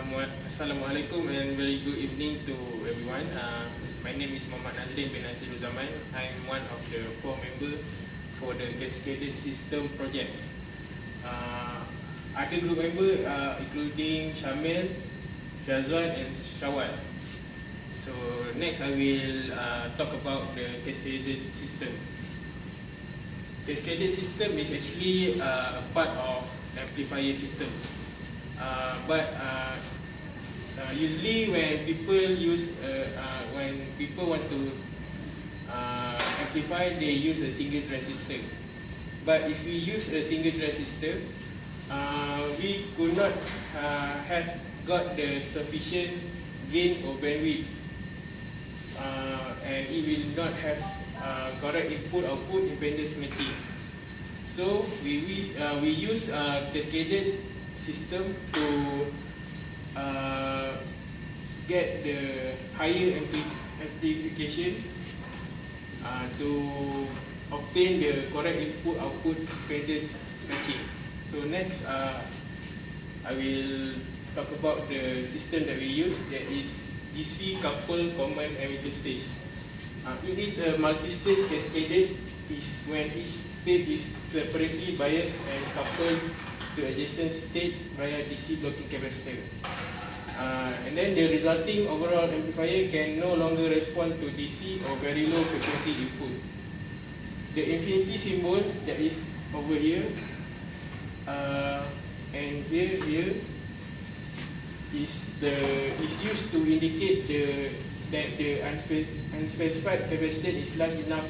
Assalamualaikum and very good evening to everyone. My name is Muhammad Nazrin bin Nasirul Zaman. I'm one of the 4 members for the Cascaded System project. Other group member including Syamil, Syazwan and Syawal. So next I will talk about the Cascaded System. Cascaded System is actually a part of amplifier system. Usually when people want to amplify, they use a single transistor. But if we use a single transistor, we could not have got the sufficient gain or bandwidth, and it will not have correct input-output impedance matching. So we use cascaded system to get the higher amplification to obtain the correct input-output impedance matching. So next I will talk about the system that we use, that is DC coupled common emitter stage. It is a multi-stage cascaded, is when each state is separately biased and coupled to adjacent state via DC blocking capacitor. And then the resulting overall amplifier can no longer respond to DC or very low frequency input. The infinity symbol that is over here and here is used to indicate that the unspecified capacitance is large enough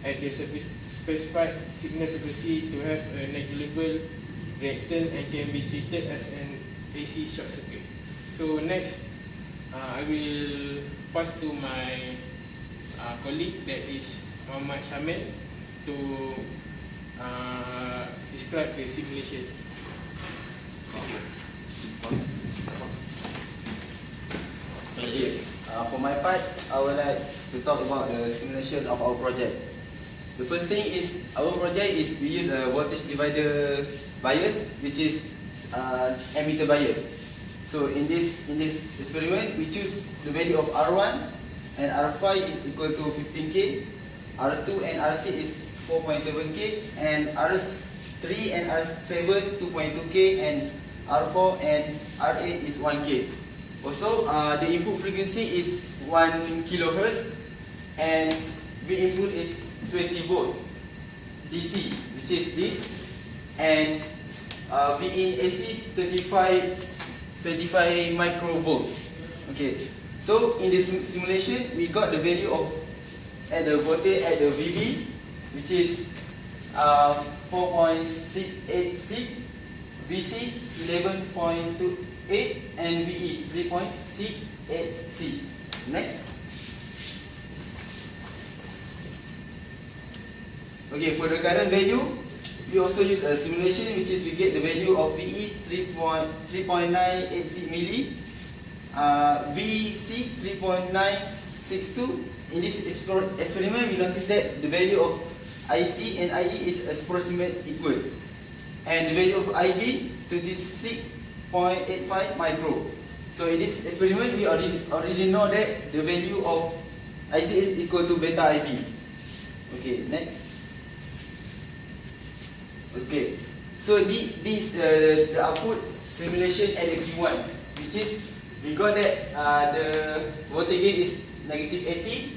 at the specified signal frequency to have a negligible reactance and can be treated as an AC short circuit. So next, I will pass to my colleague, that is Muhammad Syamil, to describe the simulation. Okay. For my part, I would like to talk about the simulation of our project. The first thing is, our project is we use a voltage divider bias, which is emitter bias. So in this experiment, we choose the value of R1 and R5 is equal to 15K, R2 and R6 is 4.7K, and R3 and R7 2.2K, and R4 and R8 is 1K. Also, the input frequency is 1 kHz and we input it 20 volt DC, which is this, and V in AC 25 microvolt. Okay, so in this simulation we got the value of at the voltage at the VB, which is 4.686, VC 11.28, and VE 3.68C. Next. Okay, for the current value, we also use a simulation, which is we get the value of VE 3.986 milli, VC 3.962. In this experiment, we notice that the value of IC and IE is approximately equal, and the value of IB 26.85 micro. So in this experiment, we already know that the value of IC is equal to beta IB. Okay, next. Okay, so this the output simulation at the Q1, which is we got that the voltage gain is negative 80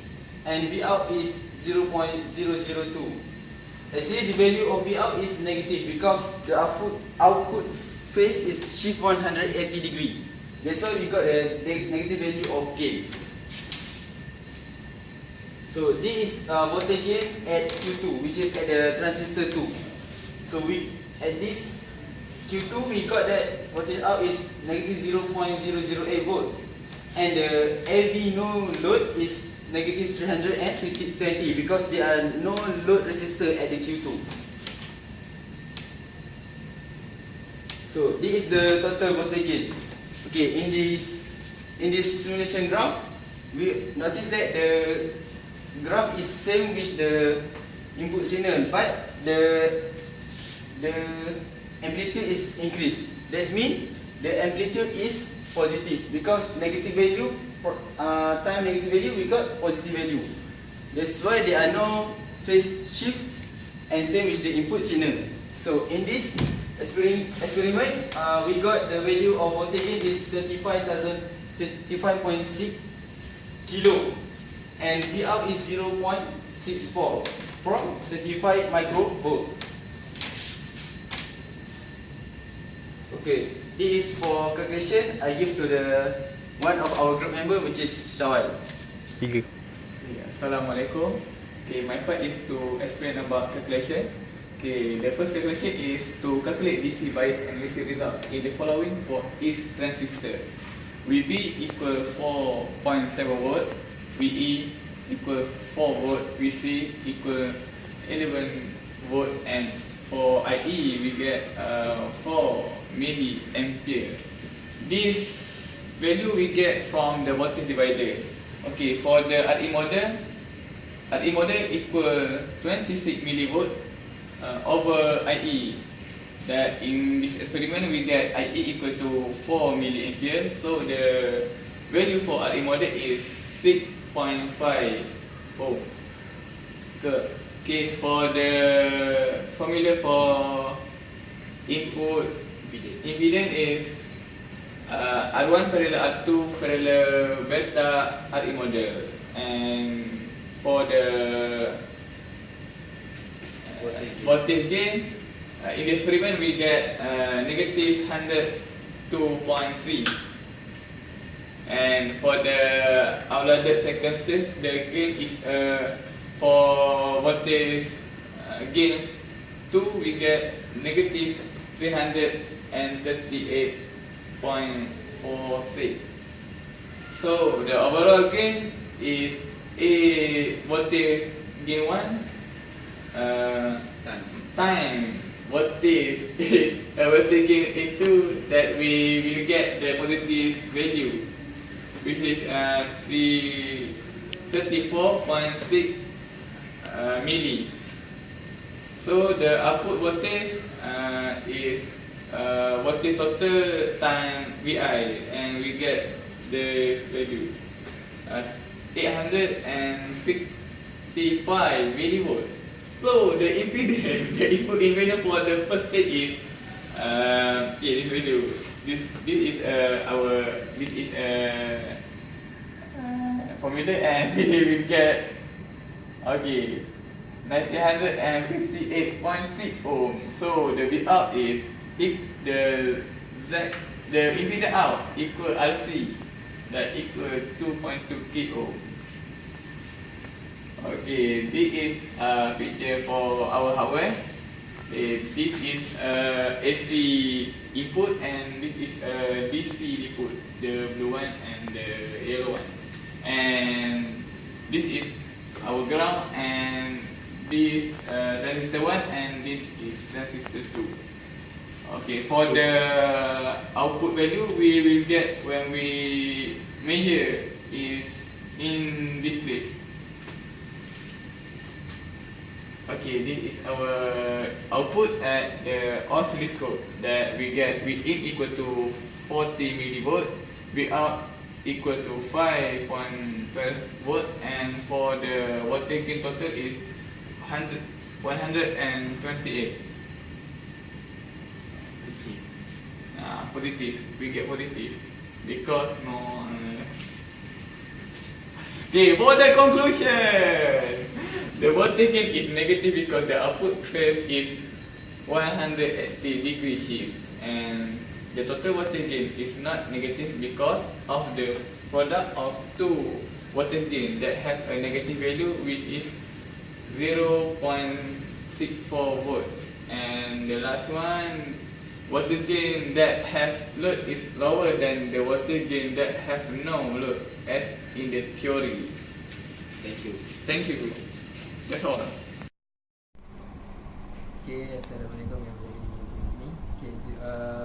and V out is 0.002. Actually, the value of V out is negative because the output phase is shift 180 degree. That's why we got a negative value of gain. So this is voltage gain at Q2, which is at the transistor 2. So we at this Q2 we got that voltage out is negative 0.008 volt, and the AV no load is negative 320 because there are no load resistor at the Q2. So this is the total voltage gain. Okay, in this simulation graph, we notice that the graph is same with the input signal, but the amplitude is increased. That means the amplitude is positive because negative value time negative value we got positive value. That's why there are no phase shift and same with the input signal. So in this experiment, we got the value of voltage gain is 35.6 kilo and V out is 0.64 from 35 microvolt. Okay, this is for calculation. I give to the one of our group member, which is Shawal. Okay, Assalamualaikum. Okay, my part is to explain about calculation. Okay, the first calculation is to calculate DC bias and DC result in the following for each transistor. VB equal 4.7 volt, VE equal 4 volt, VC equal 11 volt, and for IE we get 4 milliampere. This value we get from the voltage divider. Okay, for the RE model equal 26 millivolt over IE. That in this experiment we get IE equal to 4 milliampere. So the value for RE model is 6.5 ohm. Okay, for the formula for input impedance is R1 parallel R2 parallel beta RE model, and for the voltage gain in the experiment we get negative 102.3, and for the outlier second stage the gain is for voltage gain 2 we get negative 338.46. So the overall gain is A voltage gain 1 time voltage voltage gain A2, that we will get the positive value, which is 34.6 milli. So the output voltage is voltage total time VI, and we get this value 865 millivolt. So the impedance, the input impedance for the first stage is this value. This is our formula, and we will get 958.6 ohm. So the V out is the impedance out equal RC, that equal 2.2 k ohm. Okay, this is a picture for our hardware. This is AC input, and this is DC input, the blue one and the yellow one. And this is our ground, and this transistor 1, and this is transistor 2. Okay, for the output value we will get when we measure is in this place. Okay, this is our output at the oscilloscope, that we get V in equal to 40 millivolt, V out equal to 5.12 volt, and for the voltage gain total is 128. Positive, we get positive because no. Okay, for the conclusion, the voltage gain is negative because the output phase is 180 degree shift, and the total voltage gain is not negative because of the product of two voltage gain that have a negative value, which is 0.64 volts, and the last one, voltage gain that have load is lower than the voltage gain that have no load, as in the theory. Thank you. Thank you. That's all. Okay, Assalamualaikum everybody. Okay,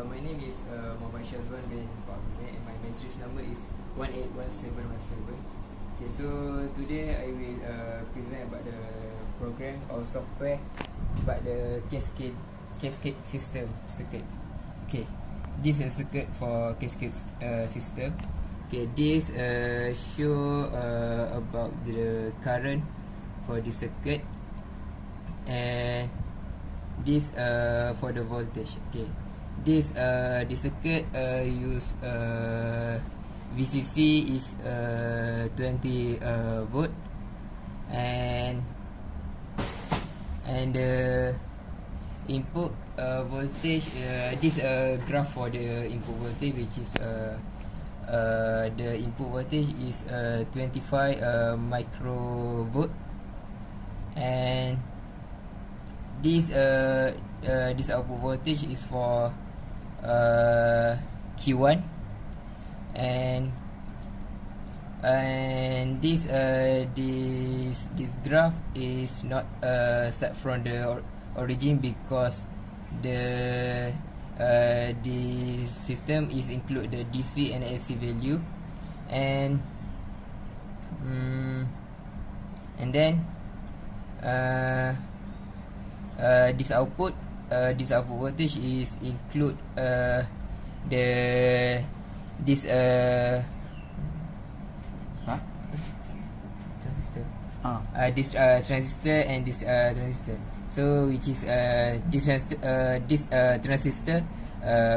my name is Muhammad Shazwan bin Pak Abdul, and my matrix number is 181717. Okay, so today I will present about the program or software about the cascade system circuit. Okay, this is a circuit for cascade system. Okay, this show about the current for the circuit, and this for the voltage. Okay, this circuit use VCC is 20 volt, and the input voltage, this graph for the input voltage, which is the input voltage is 25 microvolt, and this output voltage is for Q1, and this graph is not start from the origin, because the system is include the DC and AC value, and then this output voltage is include this transistor and this transistor. So which is this transistor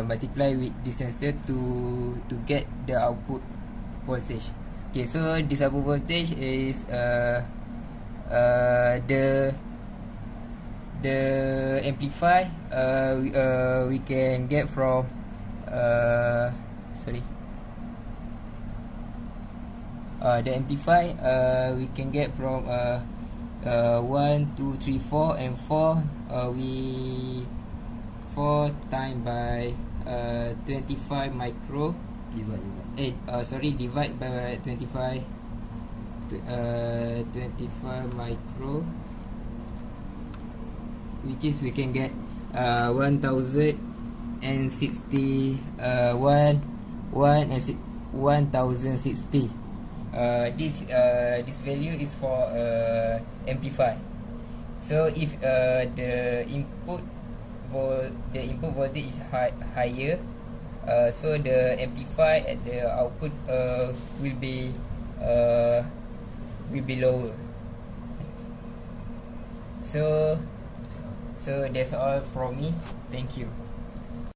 multiply with this transistor to get the output voltage. Okay, so this output voltage is the amplify we can get from the amplify we can get from 1, 2, 3, 4, and 4 we 4 times by 25 micro divide by 25 micro, which is we can get 1060 1060. This value is for amplify. So if the input voltage is higher, so the amplify at the output will be lower. So that's all from me. Thank you.